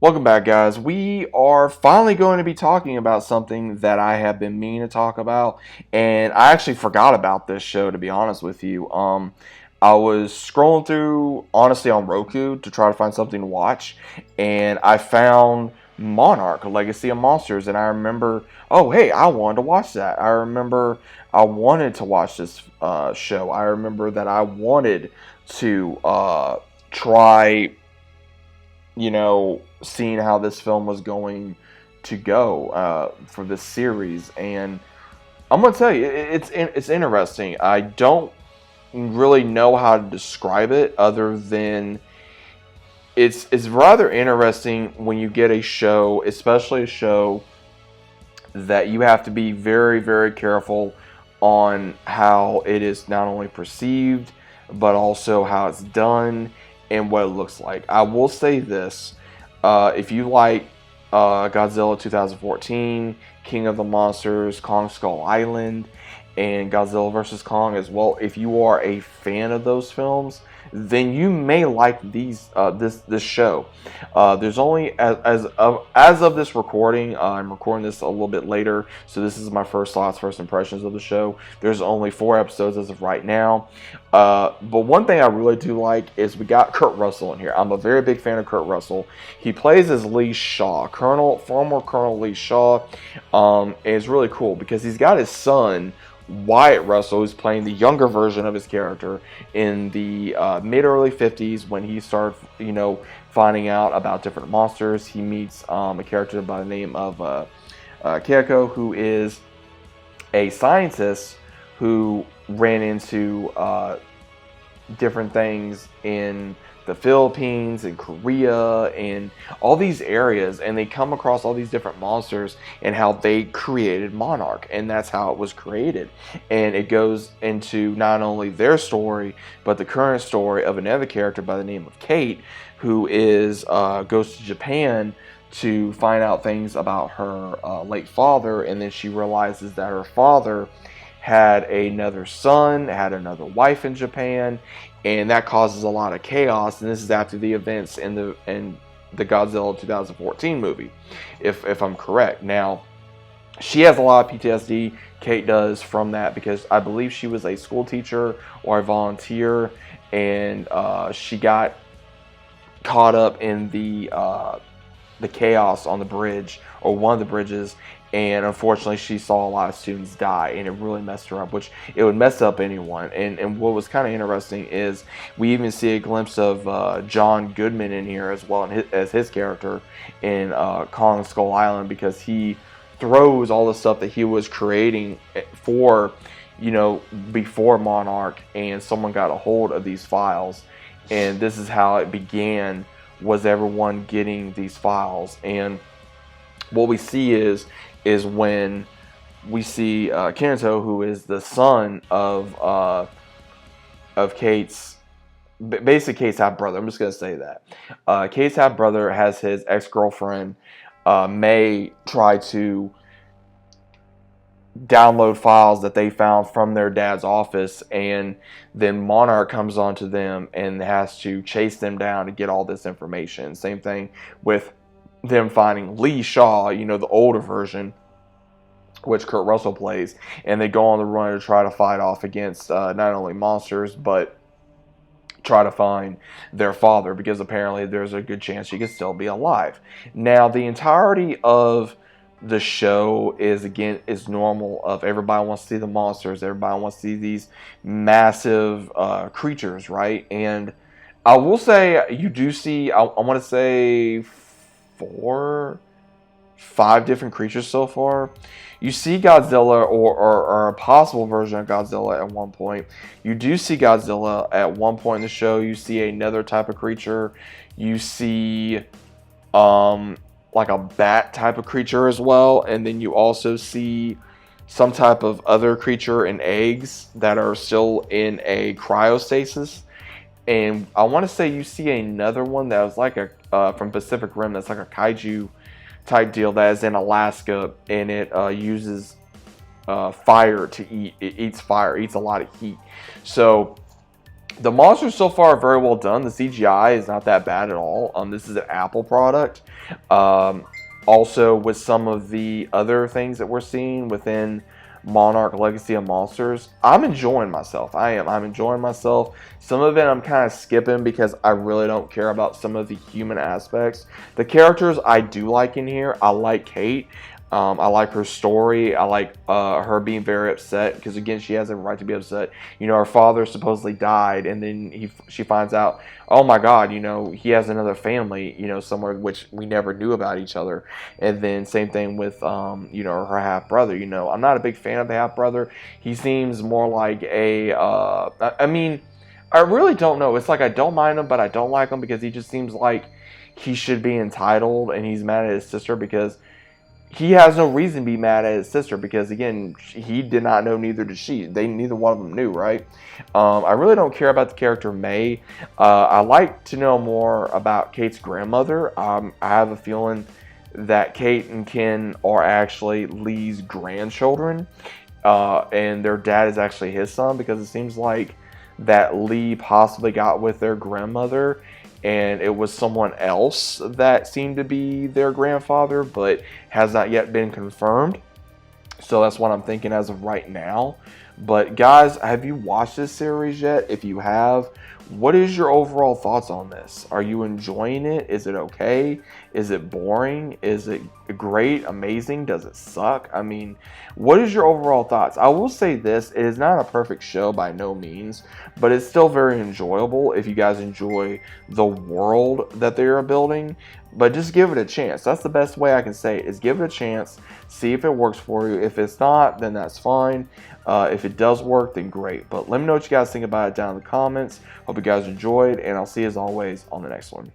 Welcome back, guys. We are finally going to be talking about something that I have been meaning to talk about, and I actually forgot about this show, to be honest with you. I was scrolling through, honestly, on Roku to try to find something to watch, and I found Monarch, A Legacy of Monsters, and I remember, oh, hey, I wanted to watch that. I remember I wanted to watch this show. I remember that I wanted to try seeing how this film was going to go for this series. And I'm gonna tell you, it's interesting. I don't really know how to describe it other than it's rather interesting when you get a show, especially a show that you have to be very, very careful on how it is not only perceived, but also how it's done and what it looks like. I will say this. If you like Godzilla 2014, King of the Monsters, Kong Skull Island, and Godzilla vs. Kong as well, if you are a fan of those films, then you may like this show. There's only as of this recording, I'm recording this a little bit later, so this is my first thoughts, first impressions of the show. There's only 4 episodes as of right now. But one thing I really do like is we got Kurt Russell in here. I'm a very big fan of Kurt Russell. He plays as Lee Shaw, former Colonel Lee Shaw. And it's really cool because he's got his son Wyatt Russell, who's playing the younger version of his character in the mid-early 50s when he started, finding out about different monsters. He meets a character by the name of Keiko, who is a scientist who ran into different things in the Philippines and Korea and all these areas, and they come across all these different monsters and how they created Monarch, and that's how it was created. And it goes into not only their story but the current story of another character by the name of Kate, who is goes to Japan to find out things about her late father, and then she realizes that her father had another son, had another wife in Japan, and that causes a lot of chaos. And this is after the events in the Godzilla 2014 movie, if I'm correct. Now, she has a lot of PTSD. Kate does from that because I believe she was a school teacher or a volunteer, and she got caught up in the chaos on the bridge, or one of the bridges, and unfortunately she saw a lot of students die, and it really messed her up, which it would mess up anyone. And what was kind of interesting is we even see a glimpse of John Goodman in here as well, as his character in Kong Skull Island, because he throws all the stuff that he was creating for, before Monarch, and someone got a hold of these files, and this is how it began, was everyone getting these files. And what we see is when we see Kento, who is the son of Kate's, basically Kate's half brother. I'm just gonna say that Kate's half brother has his ex-girlfriend May try to download files that they found from their dad's office, and then Monarch comes onto them and has to chase them down to get all this information. Same thing with them finding Lee Shaw, the older version, which Kurt Russell plays, and they go on the run to try to fight off against not only monsters, but try to find their father, because apparently there's a good chance he could still be alive. Now, the entirety of the show is normal, of everybody wants to see the monsters, everybody wants to see these massive creatures, right? And I will say you do see, I want to say 5 different creatures so far. You see Godzilla, or a possible version of Godzilla at one point. You do see Godzilla at one point in the show. You see another type of creature. You see like a bat type of creature as well. And then you also see some type of other creature in eggs that are still in a cryostasis. And I want to say you see another one that was like from Pacific Rim, that's like a kaiju type deal that is in Alaska, and it uses fire to eat. It eats fire, eats a lot of heat. So The monsters so far are very well done. The CGI is not that bad at all. This is an Apple product. Um, Also, with some of the other things that we're seeing within Monarch Legacy of Monsters, I'm enjoying myself. I am. I'm enjoying myself. Some of it I'm kind of skipping because I really don't care about some of the human aspects. The characters I do like in here. I like Kate. I like her story. I like her being very upset because, again, she has a right to be upset. You know, her father supposedly died, and then she finds out, oh my God, you know, he has another family, you know, somewhere, which we never knew about each other. And then same thing with, you know, her half brother. You know, I'm not a big fan of the half brother. He seems more like a, I mean, I really don't know. It's like I don't mind him, but I don't like him because he just seems like he should be entitled, and he's mad at his sister because he has no reason to be mad at his sister because, again, he did not know, neither did she. Neither one of them knew, right? I really don't care about the character May. I like to know more about Kate's grandmother. I have a feeling that Kate and Ken are actually Lee's grandchildren, and their dad is actually his son, because it seems like that Lee possibly got with their grandmother and it was someone else that seemed to be their grandfather, but has not yet been confirmed. So that's what I'm thinking as of right now. But guys, have you watched this series yet? If you have, what is your overall thoughts on this? Are you enjoying it? Is it okay? Is it boring? Is it great? Amazing? Does it suck? I mean, what is your overall thoughts? I will say this, it is not a perfect show by no means, but it's still very enjoyable if you guys enjoy the world that they are building. But just give it a chance. That's the best way I can say it, is give it a chance, see if it works for you. If it's not, then that's fine. If it does work, then great. But let me know what you guys think about it down in the comments. Hope you guys enjoyed, and I'll see you as always on the next one.